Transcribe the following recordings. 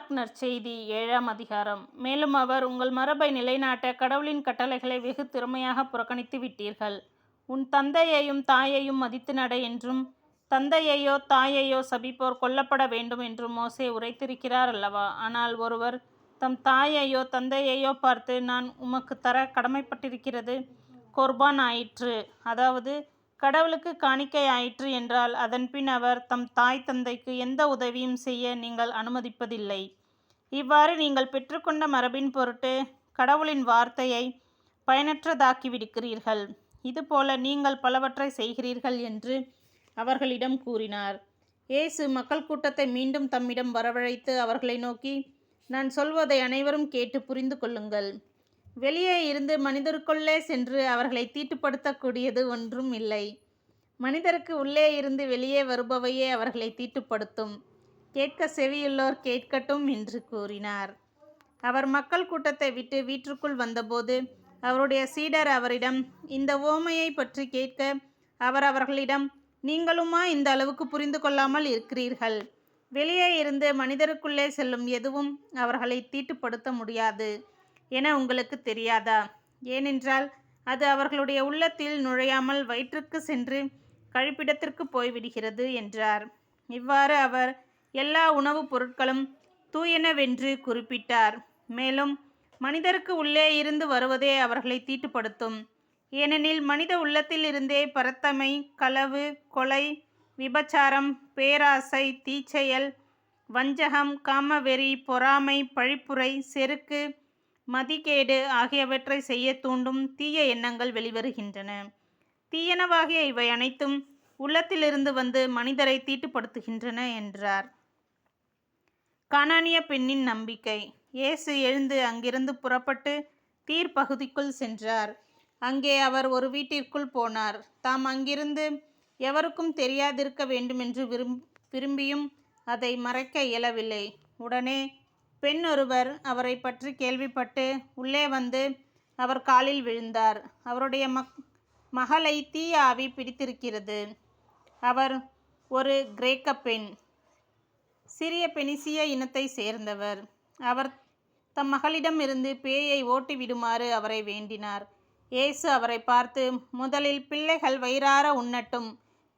Mark நற்செய்தி 7ஆம் அதிகாரம். மேலும் அவர், உங்கள் மரபை நிலைநாட்ட கடவுளின் கட்டளைகளை வெகு திறமையாக புறக்கணித்து விட்டீர்கள். உன் தந்தையையும் தாயையும் மதித்து நட என்றும், தந்தையையோ தாயையோ சபிப்போர் கொல்லப்பட வேண்டும் என்றும் மோசே உரைத்திருக்கிறார் அல்லவா? ஆனால் ஒருவர் தம் தாயையோ தந்தையையோ பார்த்து, நான் உமக்கு தர கடமைப்பட்டிருக்கிறது கொர்பான் ஆயிற்று, அதாவது கடவுளுக்கு காணிக்கை ஆயிற்று என்றால், அதன்பின் அவர் தம் தாய் தந்தைக்கு எந்த உதவியும் செய்ய நீங்கள் அனுமதிப்பதில்லை. இவ்வாறு நீங்கள் பெற்றுக்கொண்ட மரபின் பொருட்டு கடவுளின் வார்த்தையை பயனற்றதாக்கிவிடுகிறீர்கள். இதுபோல நீங்கள் பலவற்றை செய்கிறீர்கள் என்று அவர்களிடம் கூறினார். இயேசு மக்கள் கூட்டத்தை மீண்டும் தம்மிடம் வரவழைத்து அவர்களை நோக்கி, நான் சொல்வதை அனைவரும் கேட்டு புரிந்து கொள்ளுங்கள். வெளியே இருந்து மனிதருக்குள்ளே சென்று அவர்களை தீட்டுப்படுத்தக்கூடியது ஒன்றும் இல்லை. மனிதருக்கு உள்ளே இருந்து வெளியே வருபவையே அவர்களை தீட்டுப்படுத்தும். கேட்க செவியுள்ளோர் கேட்கட்டும் என்று கூறினார். அவர் மக்கள் கூட்டத்தை விட்டு வீட்டிற்குள் வந்தபோது அவருடைய சீடர் அவரிடம் இந்த உவமையை பற்றி கேட்க, அவர் அவர்களிடம், நீங்களுமா இந்த அளவுக்கு புரிந்து கொள்ளாமல் இருக்கிறீர்கள்? வெளியே இருந்து மனிதருக்குள்ளே செல்லும் எதுவும் அவர்களை தீட்டுப்படுத்த முடியாது என உங்களுக்கு தெரியாதா? ஏனென்றால் அது அவர்களுடைய உள்ளத்தில் நுழையாமல் வயிற்றுக்கு சென்று கழிப்பிடத்திற்கு போய்விடுகிறது என்றார். இவ்வாறு அவர் எல்லா உணவுப் பொருட்களும் தூயனவென்று குறிப்பிட்டார். மேலும் மனிதருக்கு உள்ளே இருந்து வருவதே அவர்களை தீட்டுப்படுத்தும். ஏனெனில் மனித உள்ளத்தில் இருந்தே பரத்தமை, களவு, கொலை, விபச்சாரம், பேராசை, தீச்செயல், வஞ்சகம், காமவெறி, பொறாமை, பழிப்புரை, செருக்கு, மதிகேடு ஆகியவற்றை செய்ய தூண்டும் தீய எண்ணங்கள் வெளிவருகின்றன. தீயனவாகிய இவை அனைத்தும் உள்ளத்திலிருந்து வந்து மனிதரை தீட்டுப்படுத்துகின்றன என்றார். கானானிய பெண்ணின் நம்பிக்கை. இயேசு எழுந்து அங்கிருந்து புறப்பட்டு தீர் பகுதிக்குள் சென்றார். அங்கே அவர் ஒரு வீட்டிற்குள் போனார். தாம் அங்கிருந்து எவருக்கும் தெரியாதிருக்க வேண்டுமென்று விரும்பியும் அதை மறைக்க இயலவில்லை. உடனே பெண் ஒருவர் அவரை பற்றி கேள்விப்பட்டு உள்ளே வந்து அவர் காலில் விழுந்தார். அவருடைய மகளை தீய ஆவி பிடித்திருக்கிறது. அவர் ஒரு கிரேக்க பெண், சிறிய பெனிசிய இனத்தை சேர்ந்தவர். அவர் தம் மகளிடம் இருந்து பேயை ஓட்டிவிடுமாறு அவரை வேண்டினார். இயேசு அவரை பார்த்து, முதலில் பிள்ளைகள் வயிறார உண்ணட்டும்,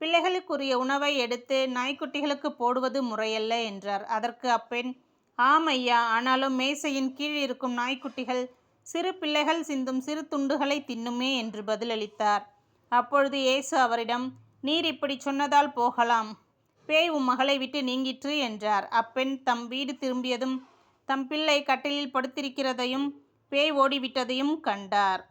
பிள்ளைகளுக்குரிய உணவை எடுத்து நாய்க்குட்டிகளுக்கு போடுவது முறையல்ல என்றார். அதற்கு அப்பெண், ஆம் ஐயா, ஆனாலும் மேசையின் கீழ் இருக்கும் நாய்க்குட்டிகள் சிறு பிள்ளைகள் சிந்தும் சிறு துண்டுகளை தின்னுமே என்று பதிலளித்தார். அப்பொழுது இயேசு அவரிடம், நீர் இப்படி சொன்னதால் போகலாம், பேய் உம் மகளை விட்டு நீங்கிற்று என்றார். அப்பெண் தம் வீடு திரும்பியதும் தம் பிள்ளை கட்டிலில் படுத்திருக்கிறதையும் பேய் ஓடிவிட்டதையும் கண்டார்.